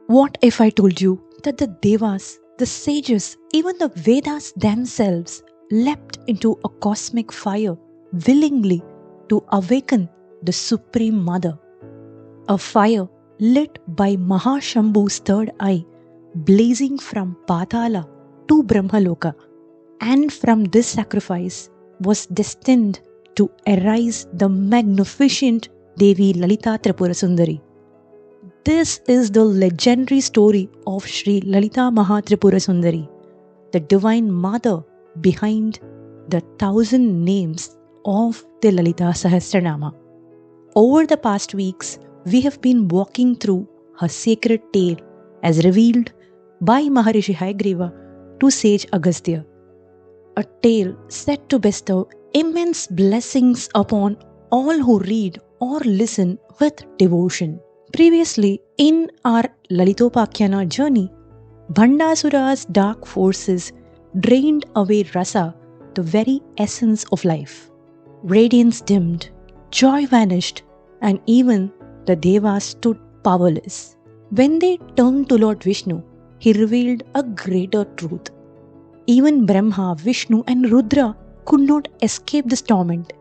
What if I told you that the devas, the sages, even the Vedas themselves leapt into a cosmic fire willingly to awaken the Supreme Mother? A fire lit by Mahā Shambhu's third eye, blazing from Pātāla to Brahmaloka, and from this sacrifice was destined to arise the magnificent Devi Lalitā Tripurasundarī. This is the legendary story of Śrī Lalitā Tripurasundarī, the Divine Mother behind the 1,000 names of the Lalitā Sahasranāma. Over the past weeks, we have been walking through her sacred tale as revealed by Maharishi Hayagrīva to Sage Agastya. A tale set to bestow immense blessings upon all who read or listen with devotion. Previously, in our Lalithopakhyāna journey, Bhandasura's dark forces drained away Rasa, the very essence of life. Radiance dimmed, joy vanished, and even the devas stood powerless. When they turned to Lord Vishnu, he revealed a greater truth. Even Brahma, Vishnu, and Rudra could not escape this torment.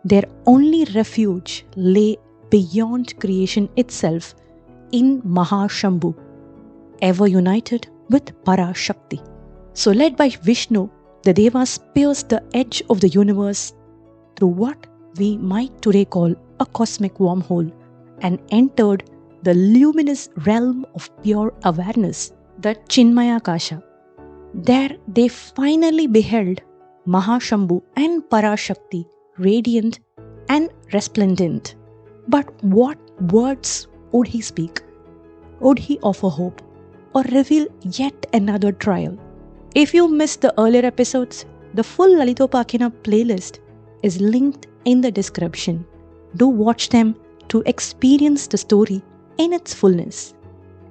Their only refuge lay beyond creation itself in Mahā Shambhu, ever united with Parashakti. So led by Vishnu, the devas pierced the edge of the universe through what we might today call a cosmic wormhole and entered the luminous realm of pure awareness, the Chinmayakasha. There they finally beheld Mahā Shambhu and Parashakti radiant and resplendent. But what words would he speak? Would he offer hope or reveal yet another trial? If you missed the earlier episodes, the full Lalithopakhyāna playlist is linked in the description. Do watch them to experience the story in its fullness.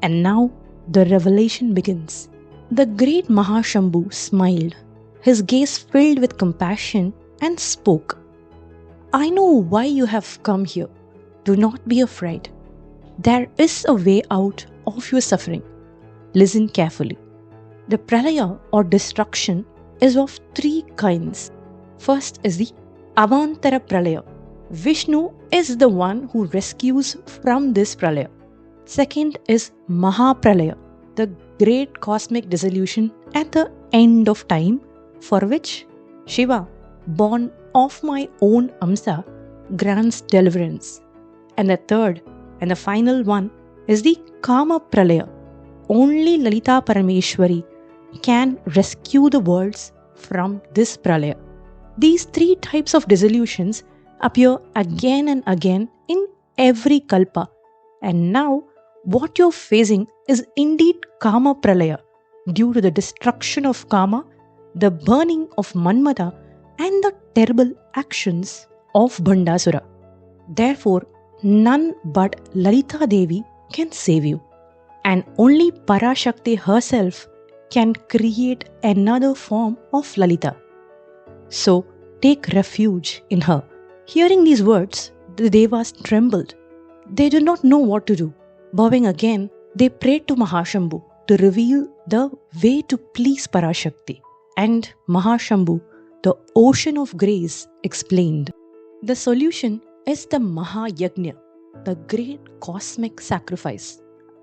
And now the revelation begins. The great Mahā Shambhu smiled, his gaze filled with compassion, and spoke. I know why you have come here. Do not be afraid. There is a way out of your suffering. Listen carefully. The Pralaya or destruction is of three kinds. First is the Avantara Pralaya. Vishnu is the one who rescues from this Pralaya. Second is Maha Pralaya, the great cosmic dissolution at the end of time, for which Shiva, born of my own Amsa, grants deliverance. And the third and the final one is the Kama Pralaya. Only Lalita Parameshwari can rescue the worlds from this Pralaya. These three types of dissolutions appear again and again in every kalpa. And now what you're facing is indeed Kama Pralaya due to the destruction of Kama, the burning of Manmata, and the terrible actions of Bhandasura. Therefore, none but Lalita Devi can save you. And only Parashakti herself can create another form of Lalita. So, take refuge in her. Hearing these words, the devas trembled. They did not know what to do. Bowing again, they prayed to Mahā Shambhu to reveal the way to please Parashakti. And Mahā Shambhu, the ocean of grace, explained. The solution is the Mahā Yajña, the great cosmic sacrifice.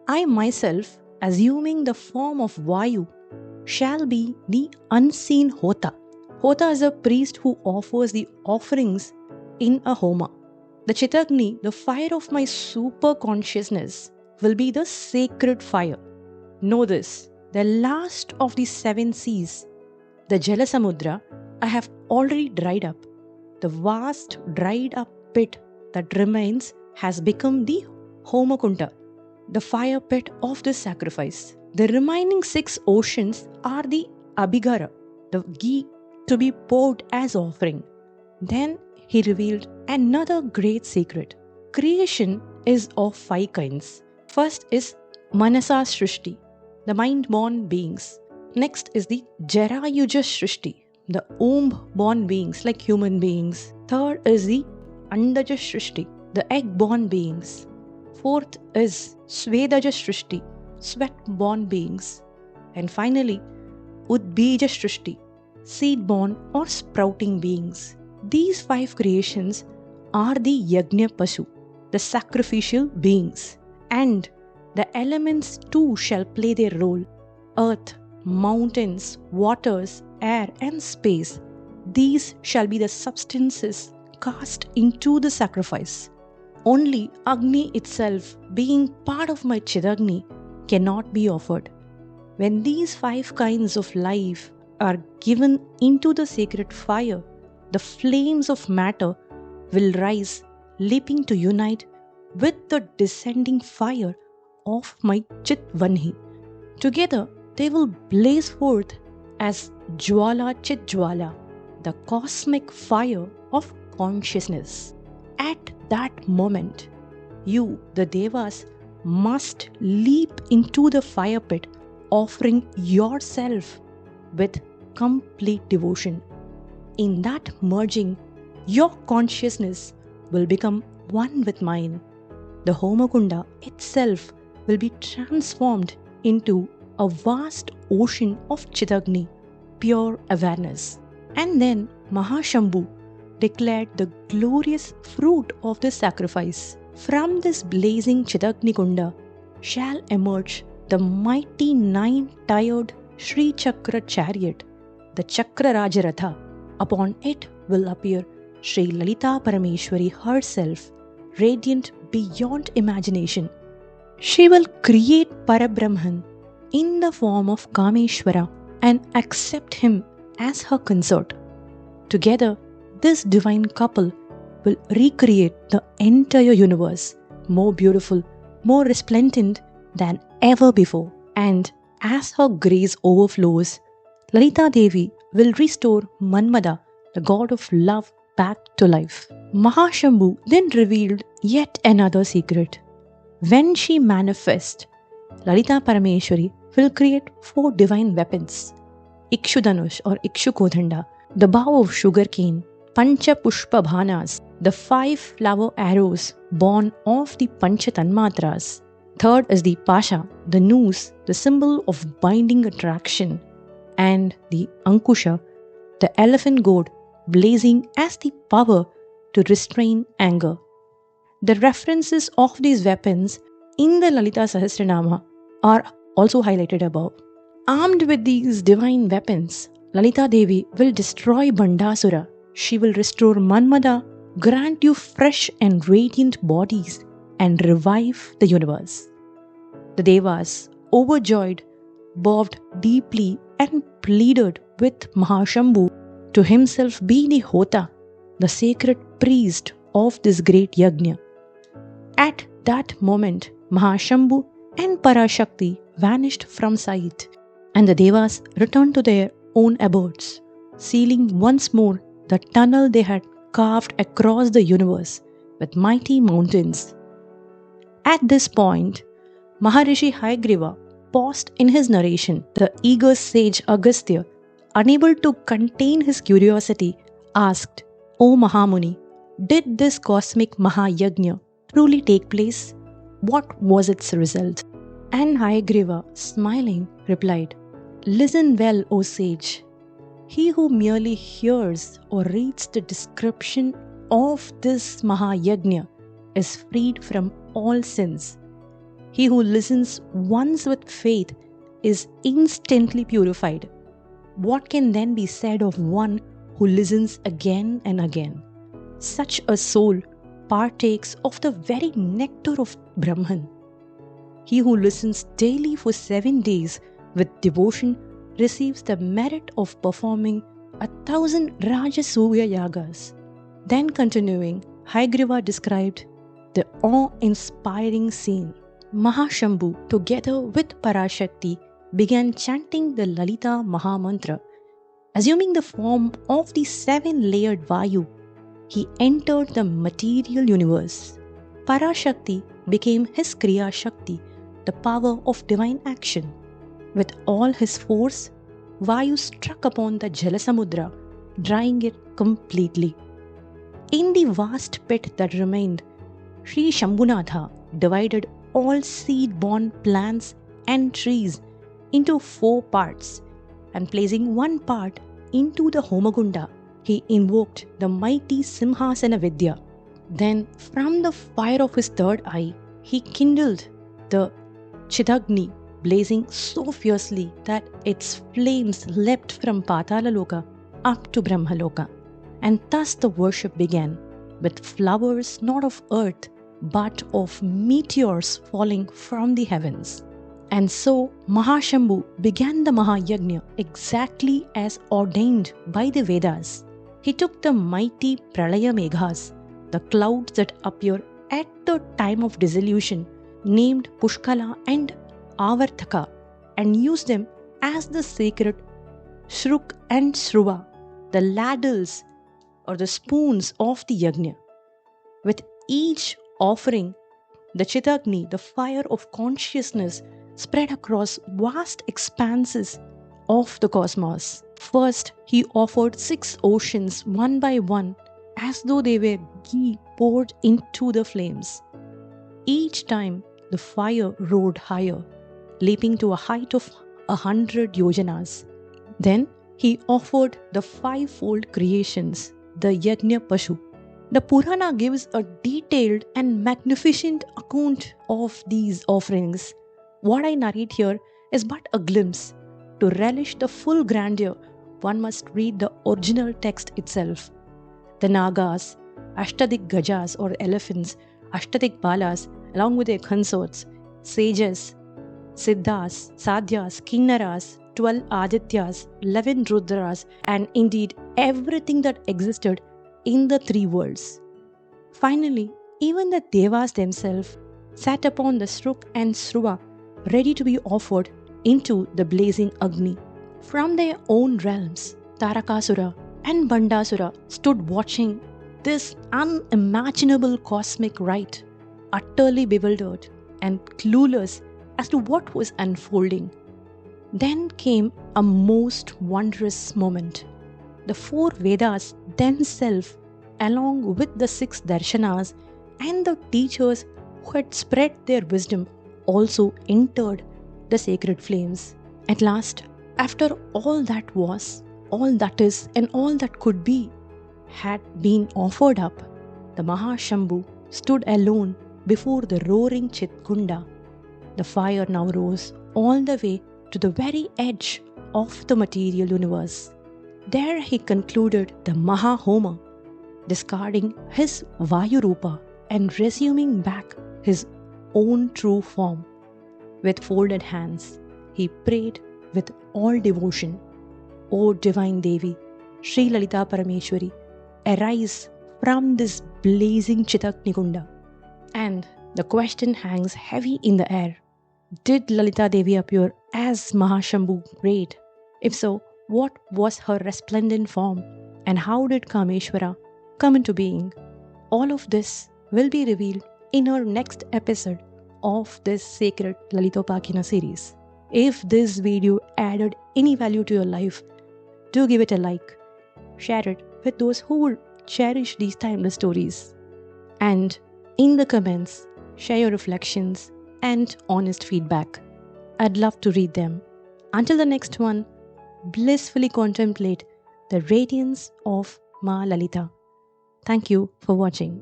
I myself, assuming the form of Vayu, shall be the unseen Hota. Hota is a priest who offers the offerings in a homa. The Cidagni, the fire of my super consciousness, will be the sacred fire. Know this, the last of the 7 seas, the Jalasamudra, I have already dried up. The vast dried up pit that remains has become the Homakunta, the fire pit of this sacrifice. The remaining 6 oceans are the Abhigara, the ghee to be poured as offering. Then he revealed another great secret. Creation is of 5 kinds. First is Manasa Shrishti, the mind-born beings. Next is the Jarayuja Shrishti, the womb-born beings like human beings. Third is the Andaja Shrishti, the egg-born beings. Fourth is Svedaja Shrishti, sweat-born beings. And finally, Udbija Shrishti, seed-born or sprouting beings. These 5 creations are the Yagna Pasu, the sacrificial beings. And the elements too shall play their role. Earth, mountains, waters, air and space. These shall be the substances cast into the sacrifice. Only Agni itself, being part of my Cidagni, cannot be offered. When these 5 kinds of life are given into the sacred fire, the flames of matter will rise, leaping to unite with the descending fire of my Chitvanhi. Together they will blaze forth as Jwala Chitjwala, the cosmic fire of consciousness. At that moment, you, the devas, must leap into the fire pit, offering yourself with complete devotion. In that merging, your consciousness will become one with mine. The Homakunda itself will be transformed into a vast ocean of Cidagni, pure awareness. And then Shambhu declared the glorious fruit of the sacrifice. From this blazing Cidagni Kunda shall emerge the mighty 9-tired Śrī Chakra chariot, the Chakra Rajaratha. Upon it will appear Śrī Lalitā Parameshwari herself, radiant beyond imagination. She will create Parabrahman in the form of Kameshwara and accept him as her consort. Together, this divine couple will recreate the entire universe, more beautiful, more resplendent than ever before. And as her grace overflows, Lalita Devi will restore Manmada, the god of love, back to life. Shambhu then revealed yet another secret. When she manifests, Lalita Parameshwari will create 4 divine weapons: Ikṣu Dhanus or Ikṣu Kodhanda, the bow of sugarcane; Pancha Puṣpa Bāṇas, the 5 flower arrows born of the Pancha Tanmatras. Third is the Pāśa, the noose, the symbol of binding attraction; and the Aṅkuśa, the elephant goad, blazing as the power to restrain anger. The references of these weapons in the Lalitā Sahasranāma are also highlighted above. Armed with these divine weapons, Lalita Devi will destroy Bandasura. She will restore Manmada, grant you fresh and radiant bodies, and revive the universe. The devas, overjoyed, bowed deeply and pleaded with Shambhu to himself be the Hota, the sacred priest of this great Yajña. At that moment, Shambhu and Parashakti vanished from sight, and the devas returned to their own abodes, sealing once more the tunnel they had carved across the universe with mighty mountains. At this point, Maharishi Hayagrīva paused in his narration. The eager sage Agastya, unable to contain his curiosity, asked, "O Mahamuni, did this cosmic Mahayajña truly take place? What was its result?" And Hayagrīva, smiling, replied, "Listen well, O sage. He who merely hears or reads the description of this Mahayajña is freed from all sins. He who listens once with faith is instantly purified. What can then be said of one who listens again and again? Such a soul partakes of the very nectar of Brahman. He who listens daily for 7 days with devotion receives the merit of performing 1,000 Rajasuya yagas." Then continuing, Hayagrīva described the awe-inspiring scene. Shambhu, together with Parashakti, began chanting the Lalita Maha Mantra. Assuming the form of the 7-layered Vayu, he entered the material universe. Parashakti became his Kriya Shakti, the power of divine action. With all his force, Vayu struck upon the Jalasamudra, drying it completely. In the vast pit that remained, Sri Shambhunatha divided all seed-born plants and trees into 4 parts, and placing one part into the Homagunda, he invoked the mighty Simhasana Vidya. Then, from the fire of his third eye, he kindled the Cidagni, blazing so fiercely that its flames leapt from Pātāla up to Brahmaloka. And thus the worship began, with flowers not of earth, but of meteors falling from the heavens. And so Shambhu began the Maha Yajña exactly as ordained by the Vedas. He took the mighty Pralaya Meghas, the clouds that appear at the time of dissolution, named Puṣkala and Avartaka, and used them as the sacred Shruk and Shruva, the ladles or the spoons of the Yajña. With each offering, the Cidagni, the fire of consciousness, spread across vast expanses of the cosmos. First, he offered 6 oceans one by one, as though they were ghee poured into the flames. Each time, the fire roared higher, leaping to a height of 100 yojanas. Then, he offered the 5-fold creations, the Yajña Pashu. The Purana gives a detailed and magnificent account of these offerings. What I narrate here is but a glimpse. To relish the full grandeur, one must read the original text itself. The Nagas, Ashtadik Gajas or elephants, Ashtadik Balas, along with their consorts, sages, Siddhas, Sadhyas, Kinnaras, 12 Adityas, 11 Rudras, and indeed everything that existed in the 3 worlds. Finally, even the devas themselves sat upon the Shruk and Shruva, ready to be offered into the blazing Agni. From their own realms, Tarakasura and Bandasura stood watching this unimaginable cosmic rite, utterly bewildered and clueless as to what was unfolding. Then came a most wondrous moment. The 4 Vedas themselves, along with the 6 darśanas and the teachers who had spread their wisdom, also entered the sacred flames. At last, after all that was, all that is, and all that could be had been offered up, the Maha Shambhu stood alone before the roaring Chitkunda. The fire now rose all the way to the very edge of the material universe. There he concluded the Maha Homa, discarding his Vayurupa and resuming back his own true form. With folded hands, he prayed with all devotion, O Divine Devi, Śrī Lalitā Parameshwari, arise from this blazing Cidagni Kunda. And the question hangs heavy in the air. Did Lalita Devi appear as Maha Shambhu prayed? If so, what was her resplendent form, and how did Kameshwara come into being? All of this will be revealed in our next episode of this sacred Lalithopakhyāna series. If this video added any value to your life, do give it a like, share it with those who would cherish these timeless stories, and in the comments, share your reflections and honest feedback. I'd love to read them. Until the next one, blissfully contemplate the radiance of Ma Lalita. Thank you for watching.